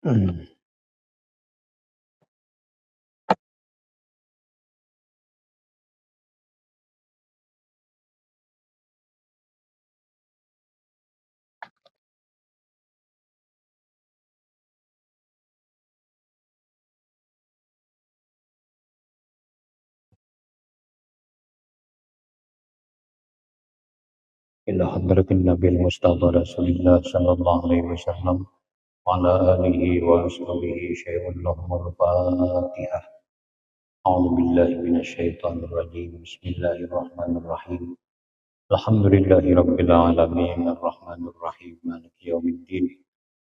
Hmm. إلى حضرة النبي المصطفى رسول الله صلى الله عليه وسلم وعلى آله وأصحابه شيء اللهم الفاتحة. أعوذ بالله من الشيطان الرجيم. بسم الله الرحمن الرحيم. الحمد لله رب العالمين الرحمن الرحيم مالك يوم الدين.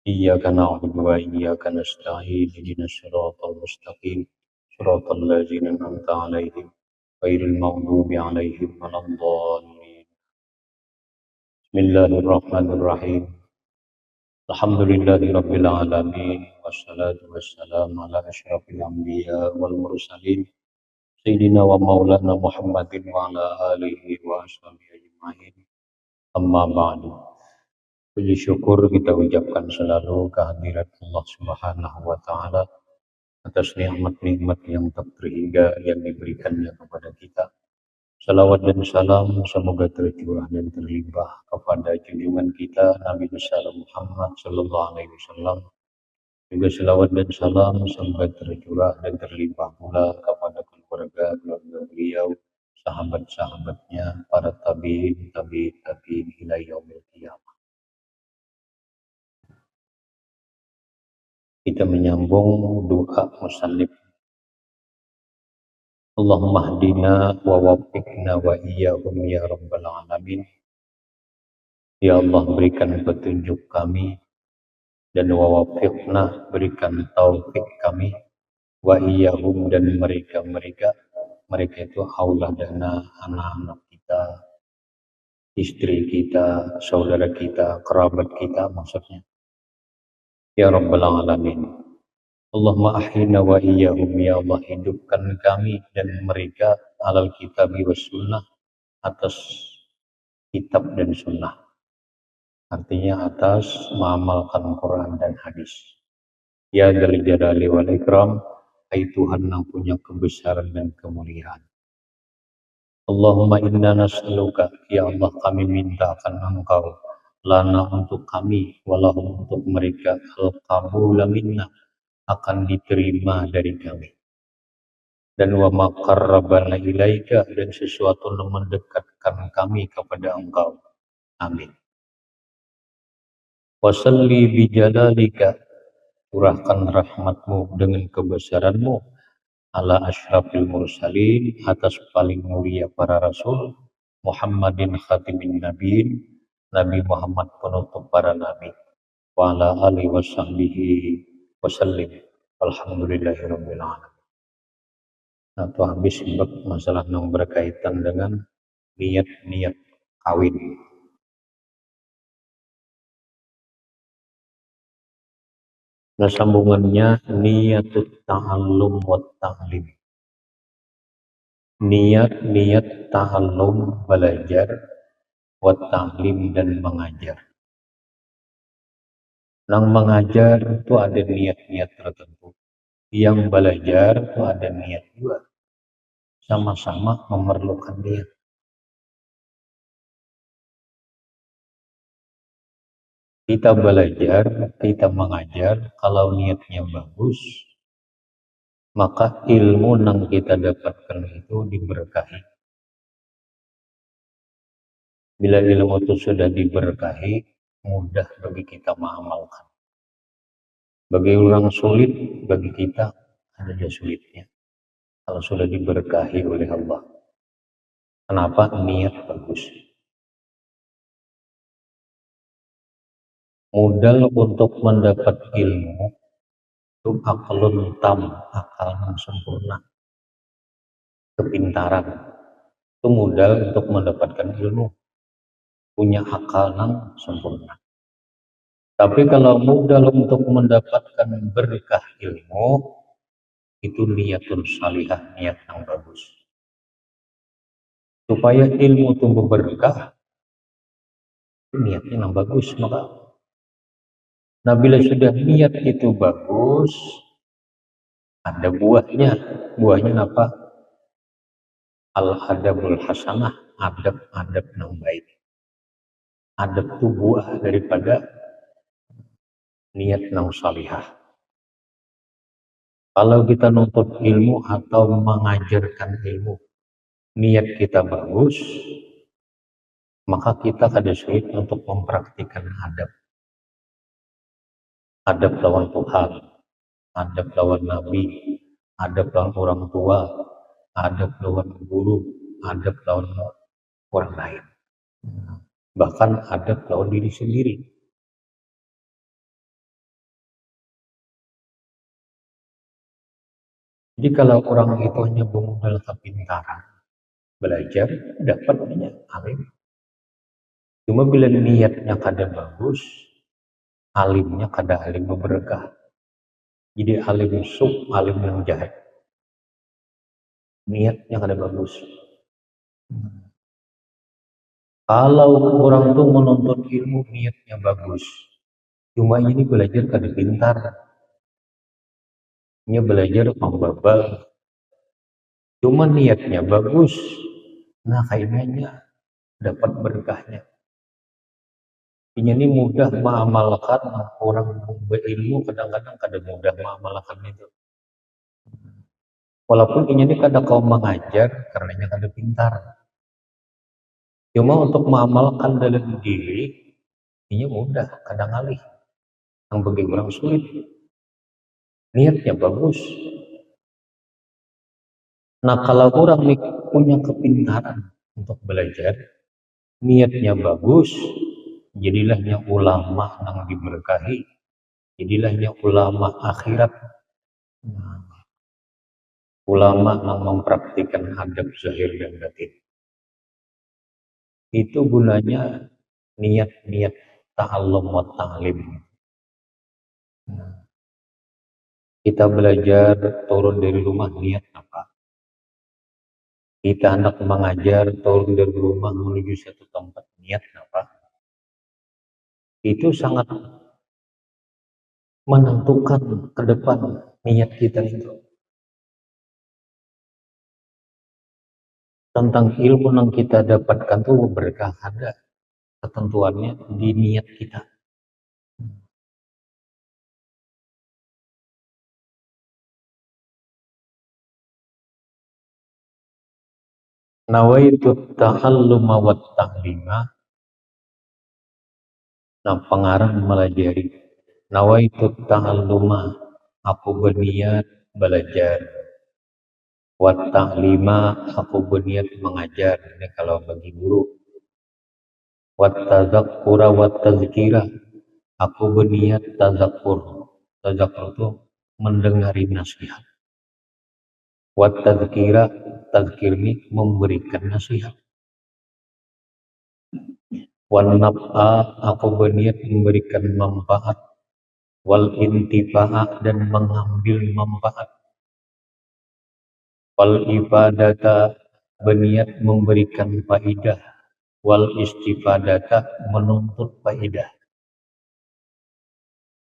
إياك نعبد وإياك نستعين اهدنا الصراط المستقيم صراط الذين أنعمت عليهم غير المغضوب عليهم ولا الضالين. بسم الله الرحمن الرحيم. الحمد لله رب العالمين والصلاة والسلام على أشرف الأنبياء والمرسلين سيدنا ومولانا محمد وعلى آله وصحبه أجمعين. Amma ba'du. Puji syukur kita ucapkan selalu kehadirat Allah Subhanahu wa taala atas nikmat-nikmat yang tak terhingga yang diberikannya kepada kita. Salawat dan salam semoga tercurah dan terlimpah kepada junjungan kita Nabi besar Muhammad sallallahu alaihi wasallam. Juga salawat dan salam semoga tercurah dan terlimpah pula kepada keluarga beliau, sahabat-sahabatnya, para tabi'in ila yaumil qiyamah. Kita menyambung doa musannif. Allahumma hdina wa waffiqna wa iyyahum ya rabbal alamin. Ya Allah, berikan petunjuk kami dan wa waffiqna, berikan taufik kami, wa iyyahum, dan mereka itu aulah dana anak-anak kita, istri kita, saudara kita, kerabat kita maksudnya. Ya rabbal alamin. Allahumma ahyina wa iyyahum, ya Allah, hidupkan kami dan mereka alal kitabi was sunnah, atas kitab dan sunnah. Artinya atas mengamalkan Quran dan hadis. Ya dzal jalali wal ikram, hai Tuhan yang punya kebesaran dan kemuliaan. Allahumma inna nas'aluka, ya Allah, kami minta akan Engkau, lana untuk kami, walahum untuk mereka, al-qabula minna, akan diterima dari kami, dan wa maqarrabana ilaika, dan sesuatu yang mendekatkan kami kepada Engkau. Amin. Wasalli bijalalika, curahkan rahmatmu dengan kebesaranmu, ala asyrafil mursalin, atas paling mulia para rasul, Muhammadin khatimin nabiin, Nabi Muhammad penutup para nabi, wa ala alihi wa sahbihi wasallim. Alhamdulillahirabbil alamin. Atau habis bab masalah yang berkaitan dengan niat-niat kawin. Nah, sambungannya niyatut ta'allum wa ta'lim. Niat ta'allum, belajar, wa ta'lim, dan mengajar. Yang mengajar itu ada niat-niat tertentu. Yang belajar itu ada niat juga. Sama-sama memerlukan niat. Kita belajar, kita mengajar, kalau niatnya bagus, maka ilmu yang kita dapatkan itu diberkahi. Bila ilmu itu sudah diberkahi, mudah bagi kita mengamalkan. Bagi orang sulit, bagi kita ada sulitnya. Kalau sudah diberkahi oleh Allah. Kenapa? Niat bagus. Modal untuk mendapat ilmu itu aklun tam, akal yang sempurna, kepintaran. Itu modal untuk mendapatkan ilmu, punya akal yang sempurna. Tapi kalau modal untuk mendapatkan berkah ilmu, itu niatun salihah, niat yang bagus. Supaya ilmu tumbuh berkah, niatnya yang bagus, maka Nah, bila sudah niat itu bagus, ada buahnya. Buahnya apa? Al-adabul hasanah, adab-adab yang baik. Adab itu buah daripada niat yang salihah. Kalau kita nuntut ilmu atau mengajarkan ilmu, niat kita bagus, maka kita kada sulit untuk mempraktikkan adab. Adab lawan Tuhan, adab lawan Nabi, adab lawan orang tua, adab lawan guru, adab lawan orang lain. Bahkan adab lawan diri sendiri. Jadi kalau orang itu hanya bermodal kepintaran, belajar, dapatnya alim. Cuma bila niatnya kada bagus, alimnya kada alim berkah. Jadi alim suk, alim yang jahat. Niatnya kada bagus. Kalau orang tuh menuntut ilmu niatnya bagus, cuma ini belajar kada pintar, ini belajar pembabal, cuma niatnya bagus, nah kayaknya dapat berkahnya. Ini mudah mengamalkan, orang berilmu kadang-kadang kada mudah mengamalkan itu. Walaupun ini kada kau mengajar karenanya kada pintar. Cuma untuk mengamalkan dalam diri, ini mudah, kadang alih. Yang bagi orang sulit. Niatnya bagus. Nah, kalau orang punya kepintaran untuk belajar, niatnya bagus, jadilahnya ulama yang diberkahi, jadilahnya ulama akhirat, ulama yang mempraktikkan adab zahir dan batin. Itu gunanya niat-niat ta'allum wa ta'lim. Kita belajar turun dari rumah niat apa? Kita hendak mengajar turun dari rumah menuju satu tempat niat apa? Itu sangat menentukan ke depan niat kita itu. Tentang ilmu yang kita dapatkan tuh berkah, ada ketentuannya di niat kita. Nawaitu ta'alluma wa ta'lima. Nah, pengarang melajari. Nawaitu ta'alluma, aku berniat belajar. Wa ta'lima, aku berniat mengajar. Ini kalau bagi guru. Wa tadzakkura wa tazkira, aku berniat tadzakur. Tadzakur itu mendengari nasihat. Wa tazkira, tazkir ini memberikan nasihat. Wan naf'a, aku berniat memberikan manfaat. Wal intifa'a, dan mengambil manfaat. Wal ifadata, berniat memberikan faidah. Wal istifadata, menuntut faidah.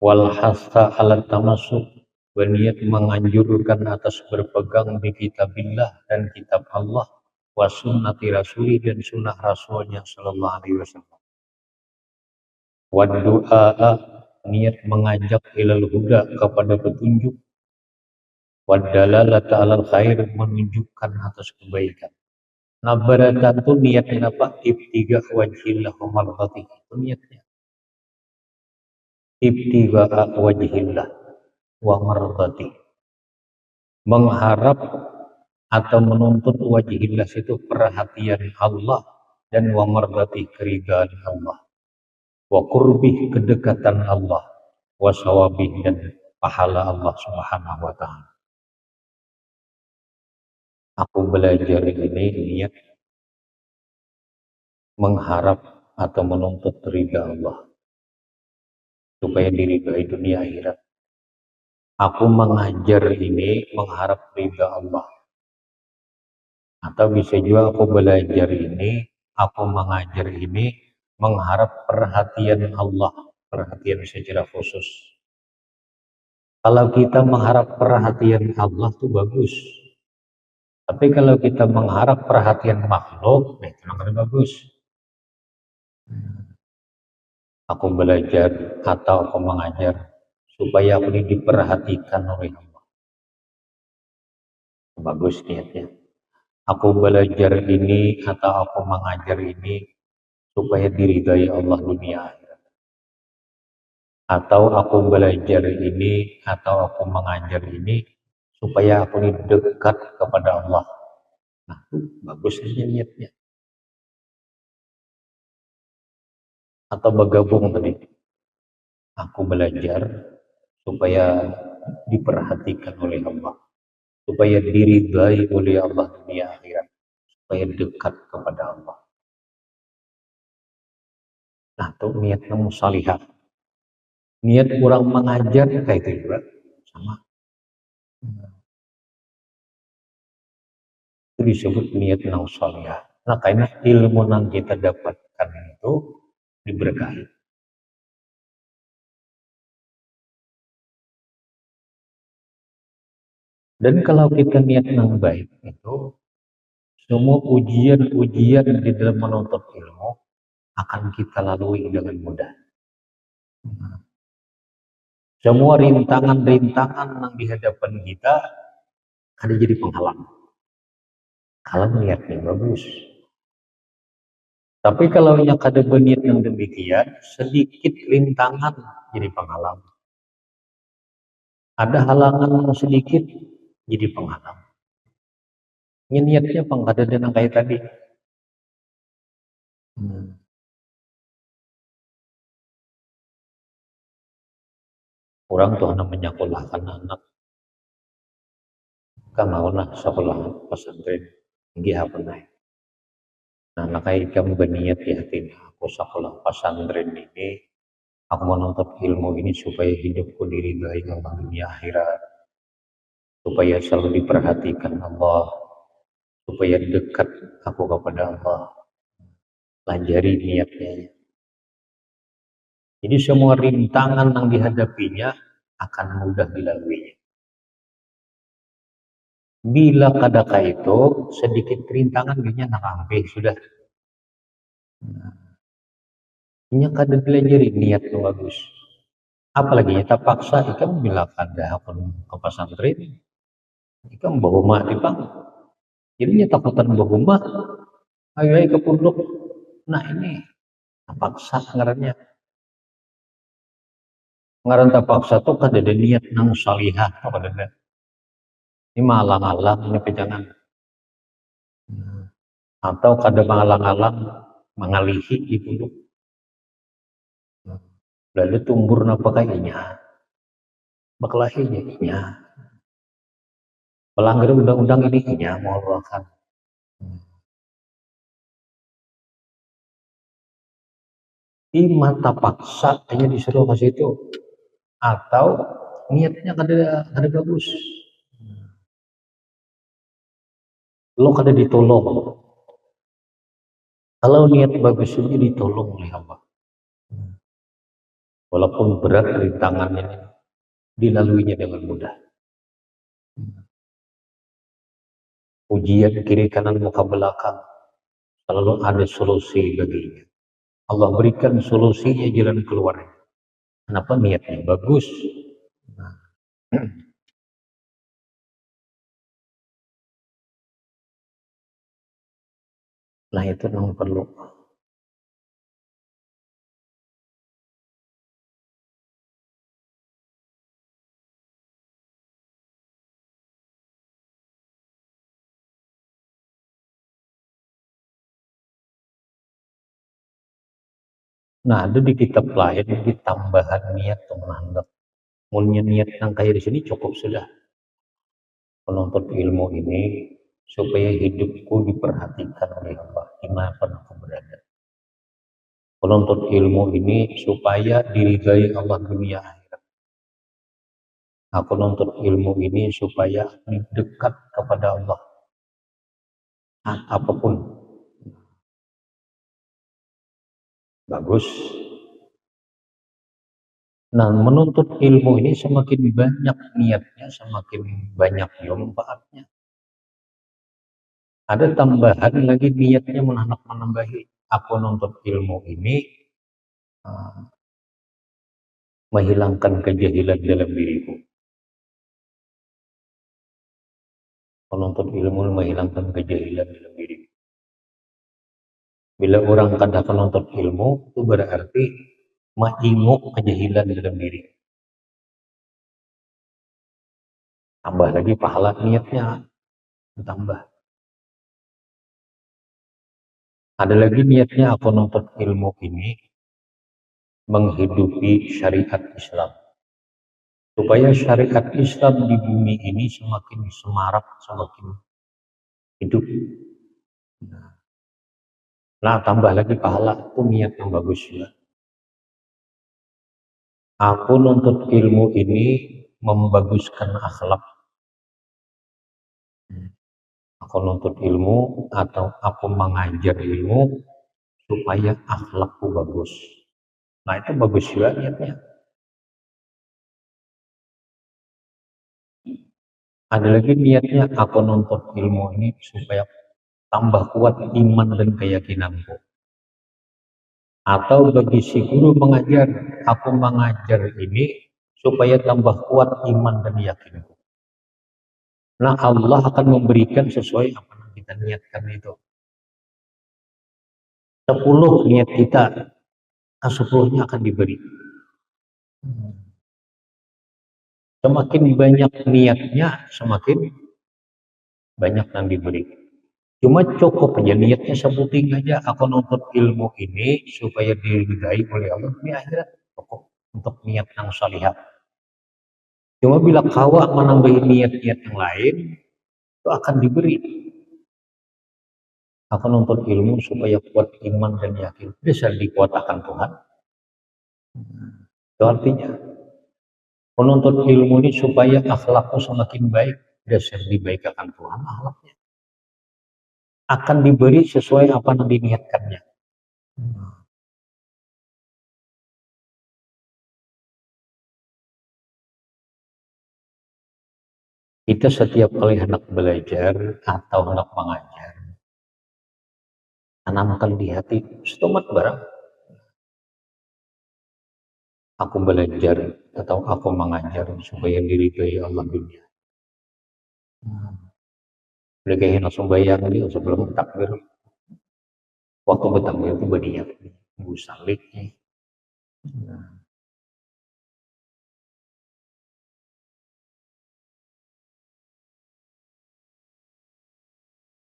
Wal hasa ala tamasuk, berniat menganjurkan atas berpegang di kitabillah dan kitab Allah, wa sunnati rasuli, dan sunnah rasulnya sallallahu alaihi wasallam. Wa du'a, niat mengajak ilal huda, kepada petunjuk. Wa dalalata alal khair, menunjukkan atas kebaikan. Nah, berarti itu niatnya apa? Ibtiga wajhillah wa mardhatih, itu niatnya. Ibtiga wajhillah wa mardhatih, mengharap atau menuntut wajhillah itu perhatian Allah, dan wa mardhatih, keridhaan Allah, wa qurbih, kedekatan Allah, wa sawabih, dan pahala Allah subhanahu wa ta'ala. Aku belajar ini niat mengharap atau menuntut ridha Allah, supaya diridhai dunia akhirat. Aku mengajar ini mengharap ridha Allah. Atau bisa juga aku belajar ini, aku mengajar ini mengharap perhatian Allah, perhatian secara khusus. Kalau kita mengharap perhatian Allah tuh bagus. Tapi kalau kita mengharap perhatian makhluk, nah itu namanya bagus. Aku belajar atau aku mengajar supaya aku ini diperhatikan oleh Allah. Bagus niatnya. Aku belajar ini atau aku mengajar ini supaya diridai Allah dunia akhirat. Atau aku belajar ini atau aku mengajar ini supaya aku ini dekat kepada Allah. Nah, itu bagus aja niatnya. Atau bergabung tadi. Aku belajar supaya diperhatikan oleh Allah, supaya diridai oleh Allah dunia akhirat, supaya dekat kepada Allah. Nah, itu niatnya musalihah. Niat kurang mengajar kayak itu juga sama. Itu disebut niat musalihah. Nah, karena ilmu yang kita dapatkan itu diberkahi. Dan kalau kita niat yang baik itu, semua ujian-ujian di dalam menuntut ilmu akan kita lalui dengan mudah. Semua rintangan-rintangan yang di hadapan kita ada jadi penghalang. Kalau niatnya bagus. Tapi kalau yang kada berniat yang demikian, sedikit rintangan jadi penghalang. Ada halangan yang sedikit jadi penghalang. Ini niatnya pengkada dengan kayak tadi. Orang tuh anak menyekolahkan anak. Kan mau lah sekolah pesantren. Tinggi apa naik. Nah, nakai kamu berniat ya hati aku sekolah pesantren ini, aku menuntut ilmu ini supaya hidupku diridhai Allah dunia akhirat, supaya selalu diperhatikan Allah, supaya dekat aku kepada Allah. Pelajari niatnya. Jadi semua rintangan yang dihadapinya akan mudah dilaluinya. Bila kadaka itu sedikit rintangan kayaknya nakampe sudah. Ini kada pelajari niat yang bagus. Apalagi nyata paksa ikam bila kada akun ke pesantren, ikam bahuma di bang. Jadi nyata takutan bahuma, ayo ke pondok. Nah ini paksa ngarannya. Ngaran paksa tuh kada ada niat nang salihah tuh kada ada. Ini malang-alang ini pejangan. Atau kada malang-alang mengalihi di pondok. Lalu tumbur napa kayaknya. Baklahinya inya. Pelanggar undang-undang ini inya mau luakan. Di mata paksa hanya disuruh ke situ. Atau niatnya kada bagus. Lo kada ditolong. Kalau niat bagus ini ditolong oleh Allah. Walaupun berat rintangannya dilaluinya dengan mudah. Ujian kiri kanan muka belakang selalu ada solusi baginya. Allah berikan solusinya jalan keluarnya. Kenapa niatnya bagus? Nah itu yang perlu. Nah ada di kitab lain di tambahan niat teman-teman. Mulnya niat yang kayak di sini cukup sudah. Menuntut ilmu ini supaya hidupku diperhatikan oleh Allah dimanapun aku berada. Menuntut ilmu ini supaya diridhai Allah dunia akhirat. Aku menuntut ilmu ini supaya dekat kepada Allah. Apapun bagus. Nah, menuntut ilmu ini semakin banyak niatnya, semakin banyak manfaatnya. Ada tambahan lagi niatnya menambahi. Aku nuntut ilmu ini menghilangkan kejahilan dalam diriku. Menuntut ilmu menghilangkan kejahilan dalam diriku. Bila orang kadang menuntut ilmu, itu berarti menginguk kejahilan dalam diri. Tambah lagi pahala niatnya, tambah. Ada lagi niatnya aku nuntut ilmu ini menghidupi syariat Islam. Supaya syariat Islam di bumi ini semakin semarak, semakin hidup. Nah, tambah lagi pahala, itu niat yang bagus ya. Aku nuntut ilmu ini membaguskan akhlak. Aku nuntut ilmu atau aku mengajar ilmu supaya akhlakku bagus. Nah, itu bagus juga niatnya. Ada lagi niatnya aku nuntut ilmu ini supaya tambah kuat iman dan keyakinanku. Atau bagi si guru mengajar, aku mengajar ini supaya tambah kuat iman dan yakinku. Nah, Allah akan memberikan sesuai apa yang kita niatkan itu. 10 niat kita, 10-nya akan diberi. Semakin banyak niatnya, semakin banyak yang diberi. Cuma cukup aja niatnya sebuting aja, aku nuntut ilmu ini supaya diridai oleh Allah di akhirat, cukup untuk niat yang salihah. Cuma bila kawa menambahi niat-niat yang lain, itu akan diberi. Aku nuntut ilmu supaya kuat iman dan yakin, bisa dikuatkan Tuhan. Itu artinya menuntut ilmu ini supaya akhlakku semakin baik, dasar dibaikkan Tuhan akhlaknya. Akan diberi sesuai apa yang diniatkannya. Kita setiap kali hendak belajar atau hendak mengajar, tanamkan di hati setomat barang. Aku belajar atau aku mengajar supaya diridhoi Allah dunia. Mereka hendak sembahyang dia sebelum takbir. Waktu bertakbir itu berniat, musalik.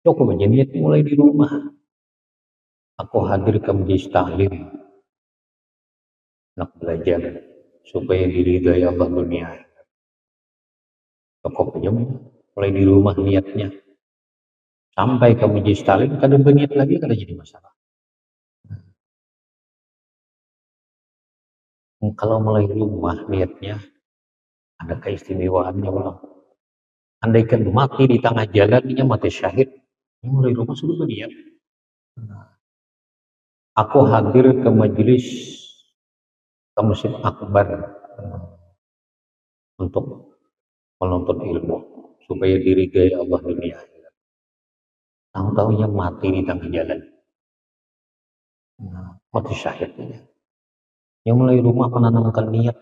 Cukup aja niat mulai di rumah. Aku hadir ke majelis taklim, nak belajar supaya diridhai Allah dunia. Cukup aja mulai di rumah niatnya. Sampai ke majelis taklim, kadang berniat lagi, kadang jadi masalah. Kalau mulai rumah niatnya, ada keistimewaannya orang. Andaikan mati di tengah jalan, dia mati syahid. Mulai rumah sudah berniat. Aku hadir ke majelis, ke masjid akbar untuk menuntut ilmu supaya diridhai Allah dunia. Tahu-tahunya mati di tengah jalan. Mati syahid. Yang mulai rumah menanamkan niat.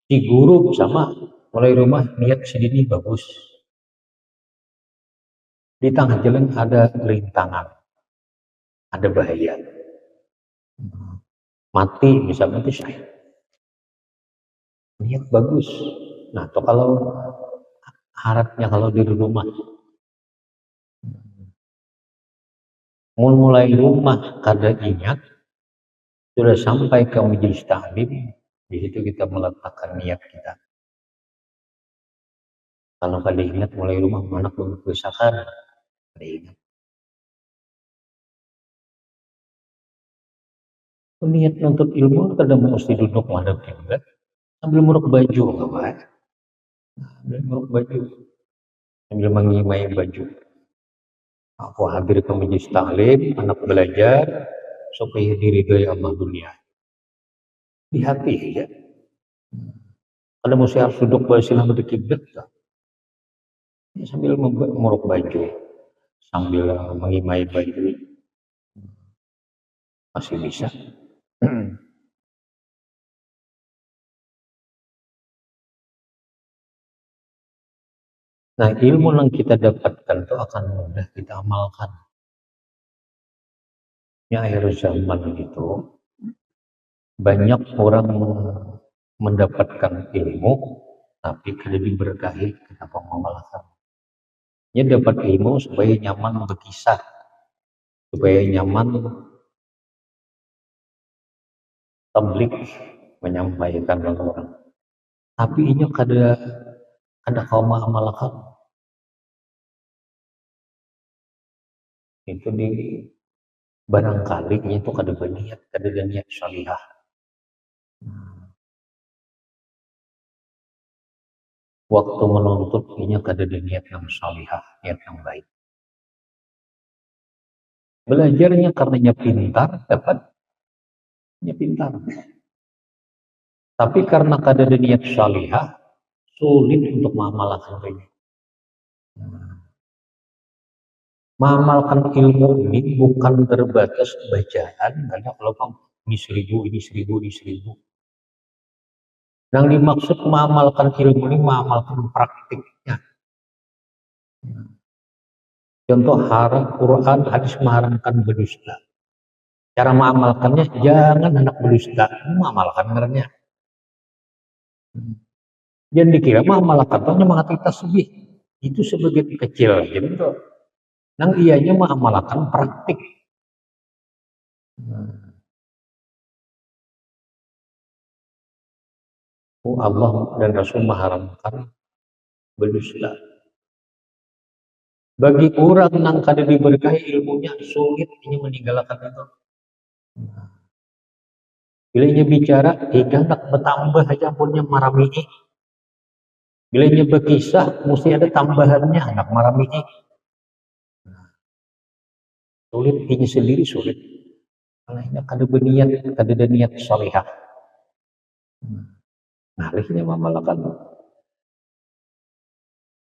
Si guru sama mulai rumah niat sedini bagus. Di tengah jalan ada rintangan, ada bahaya. Mati, bisa mati syahid. Niat bagus. Nah, atau kalau harapnya kalau di rumah, mulai rumah kada ingat, sudah sampai ke majelis taklim, di situ kita meletakkan niat kita. Kalau kada ingat mulai rumah, mana berusakan, kada ingat. Niat nuntut ilmu kada mesti duduk madhab kiblat sambil meruk baju, enggak baik. Sambil meruk baju, sambil mengimai baju. Aku hadir ke majelis taklim, anak belajar supaya diridhoi Allah dunia. di hati ya. Kalau mesti harus duduk bersilah berkiblat ya, sambil menguruk baju, sambil mengimai baju masih bisa. Nah, ilmu yang kita dapatkan itu akan mudah kita amalkan. Ya, akhir zaman itu banyak orang mendapatkan ilmu tapi tidak diberkahi ketika pengamalkan. Ya, dapat ilmu supaya nyaman berkisah, supaya nyaman tablik menyampaikan ke orang. Tapi ini kada kau amalkan itu di barangkali itu kada niat syariah. Waktu menuntut ini kada ada niat yang salihah, niat yang baik. Belajarnya karenanya pintar, dapatnya pintar. Tapi karena kada ada niat salihah, sulit untuk mengamalkan ini. Mengamalkan ilmu ini bukan terbatas bacaan, karena kalau kamu ini 1000, ini 1000, ini 1000. Yang dimaksud mengamalkan ilmu ini mengamalkan praktiknya. Contoh haram Quran hadis mengharamkan berdusta. Cara mengamalkannya jangan hendak berdusta, mengamalkan karena jangan dikira mengamalkan hanya mengerti tasbih itu sebagian kecil jadi itu. Nang ianya mengamalkan praktik. Allah dan Rasul mengharamkan berdusta. Bagi orang yang kada diberkahi ilmunya sulit ini meninggalkan itu. Bila ia bicara, hendak bertambah aja punya marami. Bila ia berkisah, mesti ada tambahannya hendak marami. Sulit ini sendiri sulit. Karena kada berniat, kada ada niat salihah. Nah, akhirnya memalakan.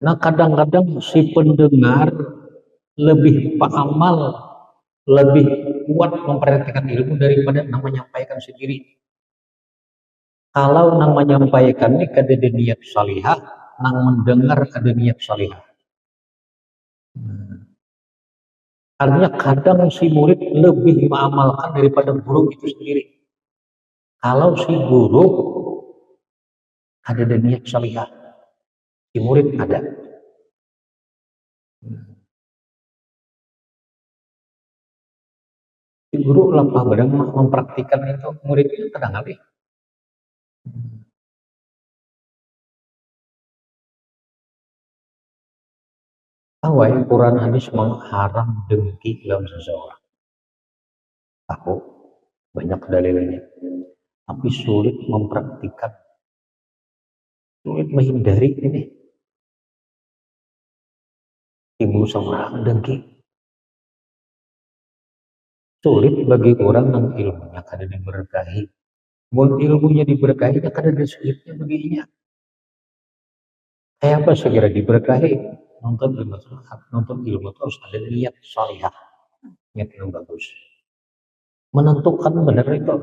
Nah, kadang-kadang si pendengar lebih paamal, lebih kuat memperhatikan ilmu daripada yang menyampaikan sendiri. Kalau yang menyampaikan ini kada ada niat salihah, yang mendengar kada niat salihah. Artinya kadang si murid lebih mengamalkan daripada guru itu sendiri. Kalau si guru ada niat salihah, si murid ada. Si guru lapah barang mempraktikkan itu muridnya kadang alih. Awal Quran hadis mengharam dengki dalam seseorang. Tahu banyak dalilnya, tapi sulit mempraktikkan, sulit menghindari ini. Ibu sama dengki. Sulit bagi orang yang ilmunya kada diberkahi. Mun ilmunya diberkahi, kada ada sulitnya baginya. Kayak apa segera diberkahi? Nonton ilmu itu harus ada niat salihah, niat yang bagus. Menentukan benar itu.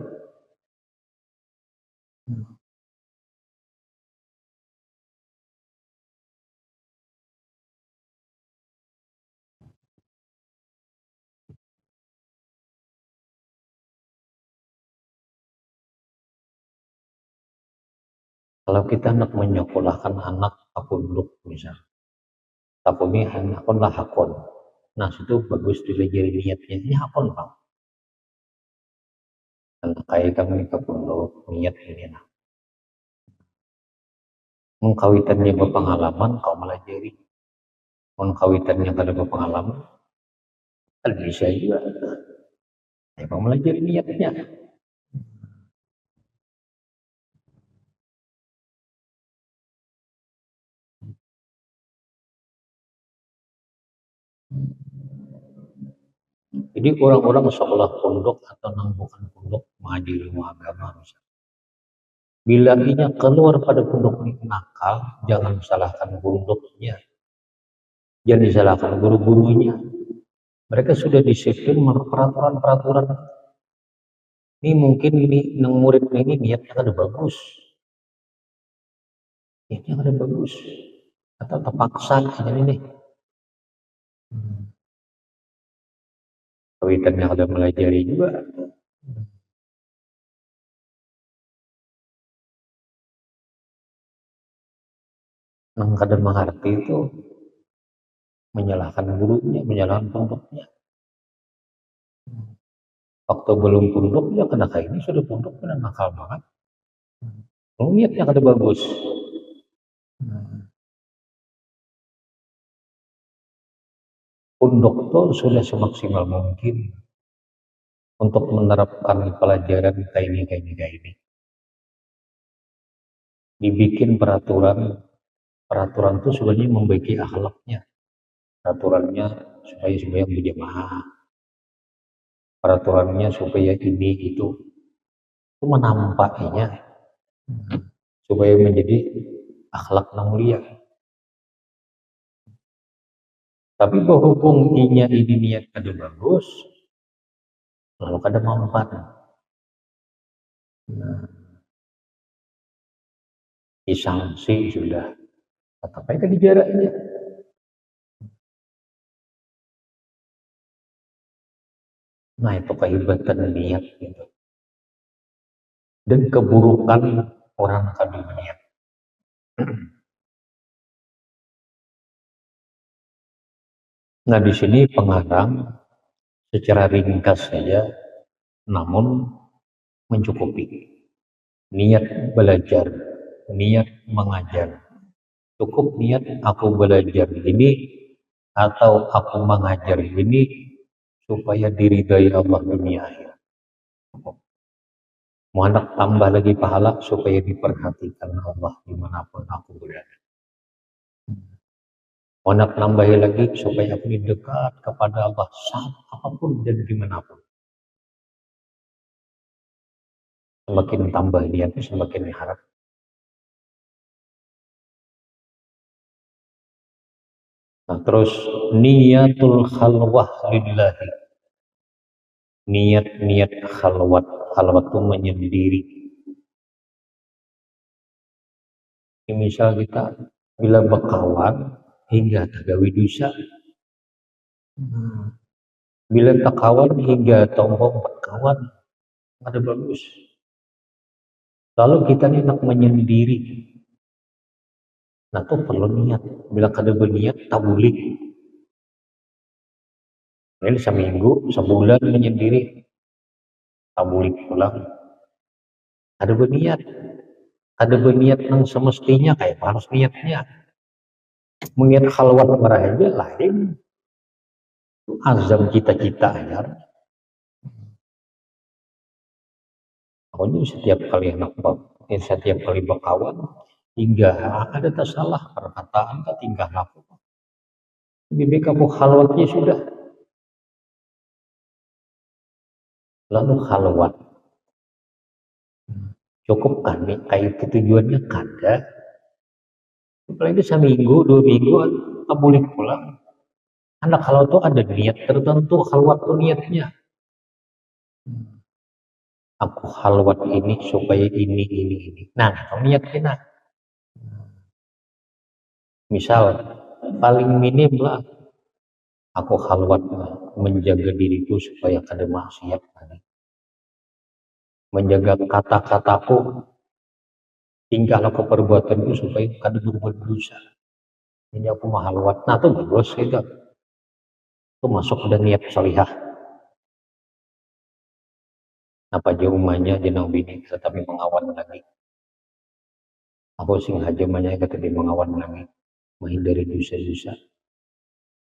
Kalau kita hendak menyekolahkan anak akunduk misal, tapi ini akun lah akun. Nah situ bagus dipelajari niatnya. Ini akun bang. Karena kayak kami akunduk niat ini nah. Mengkawitannya berpengalaman kau melajari. Mengkawitannya kada berpengalaman, kan bisa juga. Kau melajari niatnya. Jadi orang-orang sekolah pondok atau nang bukan pondok mengaji ilmu agama misalnya. Bila inya keluar pada pondok nakal, jangan salahkan pondoknya, jangan disalahkan guru-gurunya. Mereka sudah disiplin peraturan-peraturan. Ini mungkin ini nang murid ini niatnya ada bagus, atau terpaksa aja ini. Kawitannya ada melajari juga. Nang kadang mengerti itu menyalahkan gurunya, menyalahkan pondoknya. Waktu belum pondok ya kena kayak ini, sudah pondok kena nakal banget. Kalau niatnya kada bagus. Pondok tuh sudah semaksimal mungkin untuk menerapkan pelajaran kayak ini. Dibikin peraturan tuh sebenarnya membaiki akhlaknya. Peraturannya supaya berjamaah. Peraturannya supaya ini itu menampaknya supaya menjadi akhlak yang mulia. Tapi berhubung ini niat kada bagus, lalu kada mampat. Disangsi sudah, tetap aja di jaraknya. Nah itu kehebatan niat gitu. Dan keburukan orang kada niat. Nah di sini pengarang secara ringkas saja, namun mencukupi. Niat belajar, niat mengajar. Cukup niat aku belajar ini atau aku mengajar ini supaya diridai Allah dunia akhirat. Mau anak tambah lagi pahala supaya diperhatikan Allah dimanapun aku berada. Mau anak tambahi lagi supaya aku dekat kepada Allah saat apapun dan dimanapun. Semakin tambah niatnya semakin harap. Nah terus niatul khalwah lillahi. Niat khalwat itu menyendiri. Misal kita bila berkawan hingga tagawi dosa, bila tak kawan hingga tombong berkawan, ada bagus. Lalu kita ini nak menyendiri, nah itu perlu niat. Bila kada berniat tabulik, ini seminggu, sebulan menyendiri, tabulik pulang. Ada berniat yang semestinya kayak harus niatnya. Mengingat khalwat merah aja lain. Azam kita aja. Pokoknya setiap kali berkawan hingga ada tak salah perkataan tak tingkah laku. Lebih kamu khalwatnya sudah. Lalu khalwat. Cukup kan nih kayak tujuannya kada. Apalagi seminggu, 2 minggu tak boleh pulang. Anak kalau tuh ada niat tertentu khalwat tuh niatnya. Aku khalwat ini supaya ini. Nah, niat kita. Misal paling minim lah aku khalwat menjaga diriku supaya kada maksiat. Menjaga kata-kataku, tingkah laku perbuatanku supaya kada berbuat dosa. Ini aku khalwat. Nah, itu bagus gitu. Itu masuk dan niat salihah. Apa rumahnya jenang bini tetapi mengawan lagi. Aku sing hajamanya kata dia mengawan lagi. Menghindari dosa-dosa.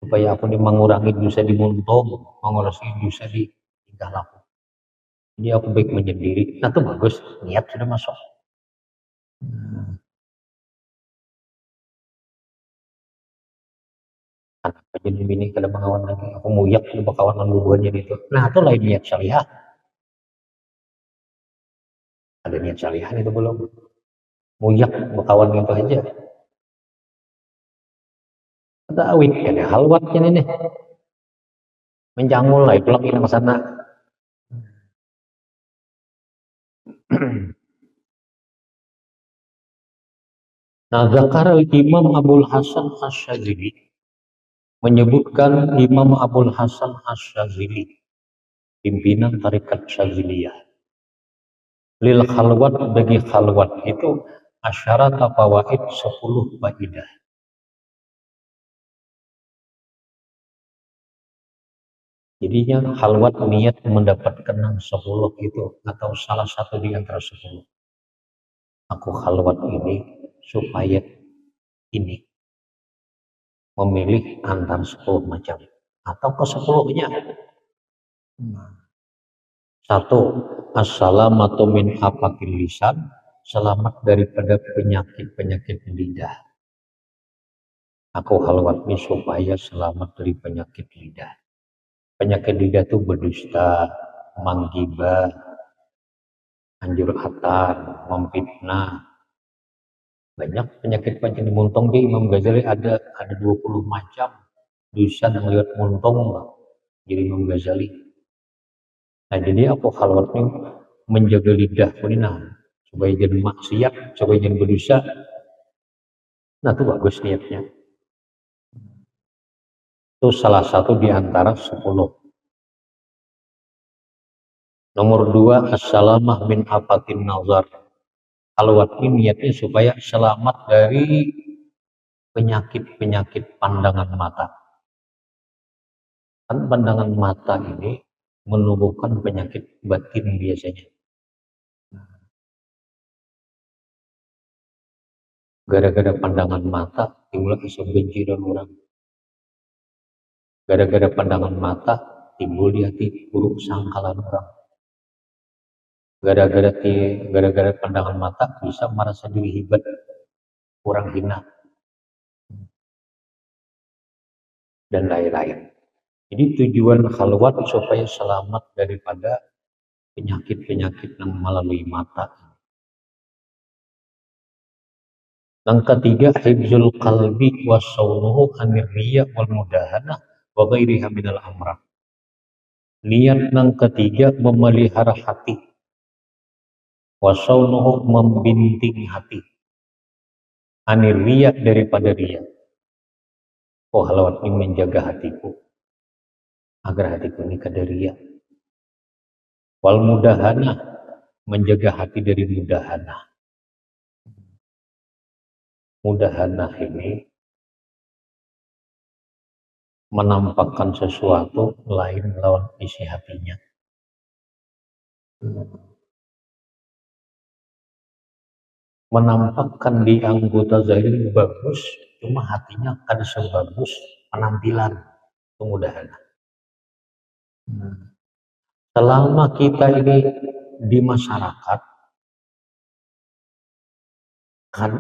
Supaya aku ini mengurangi dosa di muntung, mengurangi dosa di tingkah laku. Ini aku baik menyendiri. Nah itu bagus, niat sudah masuk. Kenapa jadi bini kada mengawan lagi? Aku muyak sudah berkawan dengan duluannya itu. Nah itu lain niat syariah. ada niat salihan itu belum. Muyak berkawan itu aja. Ada awit, ada halwatnya nih. Menjangul lah, itu lagi ke sana. Nah, zakar al-Imam Abul Hasan Asy-Syadzili menyebutkan Imam Abul Hasan Asy-Syadzili, pimpinan tarekat Syadziliyah. Lil khalwat, bagi khalwat itu asyarata fawaid 10 faidah. Jadinya khalwat niat mendapatkan 10 itu atau salah satu di antara 10. Aku khalwat ini supaya ini memilih antara 10 macam atau ke 10-nya. Satu, assalamatu min afatil lisan, selamat daripada penyakit-penyakit lidah. Aku khalwat ini supaya selamat dari penyakit lidah. Penyakit lidah itu berdusta, menggibah, anjur atar, memfitnah. Banyak penyakit-penyakit muntung di Imam Ghazali ada 20 macam dosa yang lewat muntung jadi Imam Ghazali. Nah jadi aku khalwat ini menjaga lidah punina supaya jangan maksiat, supaya jangan berdosa. Nah itu bagus niatnya. Itu salah satu di antara 10. Nomor 2, assalamah min afatin nazar. Khalwat ini niatnya supaya selamat dari penyakit-penyakit pandangan mata. Kan pandangan mata ini menumbuhkan penyakit batin biasanya. Gara-gara pandangan mata timbul rasa benci dan orang. Gara-gara pandangan mata timbul di hati buruk sangkalan orang. Gara-gara pandangan mata bisa merasa diri hebat, orang hina, dan lain-lain. Jadi tujuan khalwat supaya selamat daripada penyakit-penyakit yang melalui mata. Yang ketiga, hifzul qalbi wa sawnuhu anir riya wal mudahanah wa ghairiha minal amrah. Niat yang ketiga memelihara hati. Wa sawnuhu membinting hati. Anir riya daripada riya. Oh khalwat ini menjaga hatiku agar hatiku ini kada riya. Wal mudahanah, menjaga hati dari mudahanah. Mudahanah ini menampakkan sesuatu lain lawan isi hatinya. Menampakkan di anggota zahir bagus, cuma hatinya kada sebagus penampilan. Itu mudahanah. Selama kita ini di masyarakat,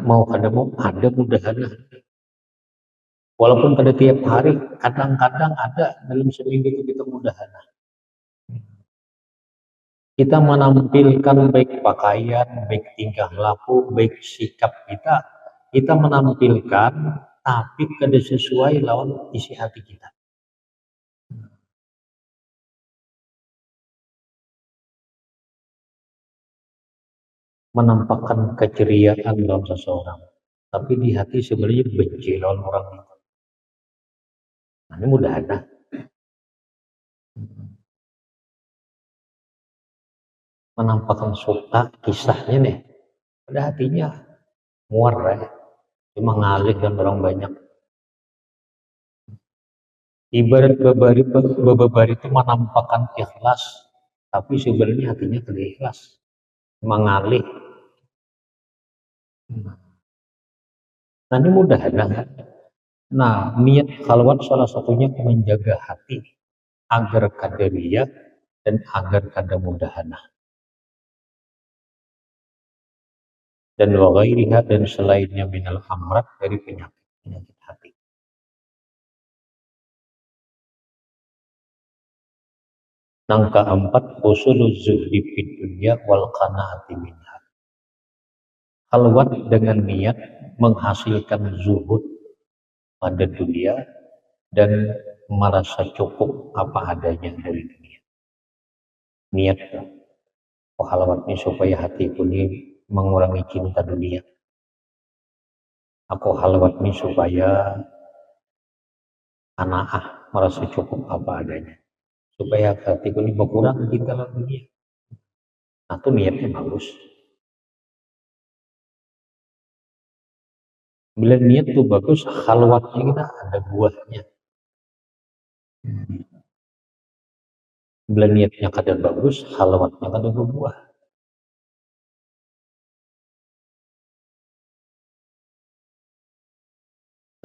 mau kada mau ada mudahanah. Walaupun pada tiap hari, kadang-kadang ada dalam seminggu itu kita mudahanah. Kita menampilkan baik pakaian, baik tingkah laku, baik sikap kita menampilkan, tapi kada sesuai lawan isi hati kita. Menampakkan keceriaan dalam seseorang, tapi di hati sebenarnya benci lawan orang itu. Nah, ini mudahanah. Menampakkan suka kisahnya nih, pada hatinya muar ya, cuma ngalih dan orang banyak. Ibarat bebabar itu menampakkan ikhlas, tapi sebenarnya hatinya tidak ikhlas, cuma ngalih. Nah ini mudahanah. Nah niat khalwat salah satunya menjaga hati agar kada riya dan agar kada mudahanah. Dan wa ghairiha, dan selainnya minal amrat, dari penyakit hati. Yang keempat, usulul zuhdi fid dunya wal qanaati minha. Khalwat dengan niat menghasilkan zuhud pada dunia dan merasa cukup apa adanya dari dunia. Niat khalwat ini supaya hatiku ini mengurangi cinta dunia. Aku khalwat ini supaya qanaah, merasa cukup apa adanya. Supaya hatiku ini berkurang cinta dunia. Nah, itu niatnya bagus. Bila niat itu bagus, khalwatnya kita ada buahnya. Bila niatnya kadang bagus, khalwatnya kadang berbuah.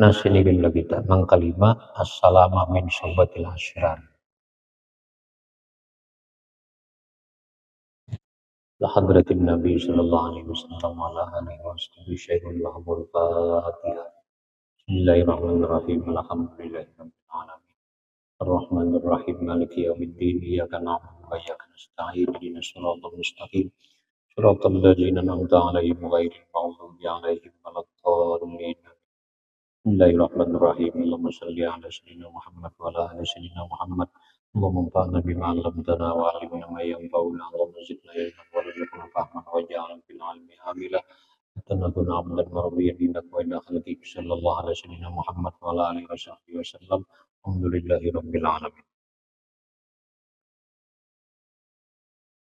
Nah, sini bila kita mengkalima as-salama min sobatil asyirar. Lahadratin Nabi sallallahu alaihi wasallam ala alihi wa sahbihi syairul lahumul fatihah. Bismillahirrahmanirrahim. Alhamdulillahirabbil alamin. Ar-Rahmanir Rahim. Maliki yaumiddin. Iyyaka na'budu wa iyyaka nasta'in. Ihdinas siratal mustaqim. Siratal ladzina an'amta 'alaihim ghairil maghdubi 'alaihim waladdallin. Bismillahirrahmanirrahim. Allahumma shalli ala sayyidina Muhammad wa ala ali sayyidina Muhammad. Allahumma anfa'na bima 'allamtana wa 'allimna ma yanfa'una. Allahumma zidna ilman warzuqna fahman waj'alna fil 'ilmi amila. Tanaduna 'abdan mardiyan binak wa ila khalqika sallallahu ala sayyidina Muhammad wa ala alihi wa sahbihi wa sallam. Alhamdulillahi rabbil alamin.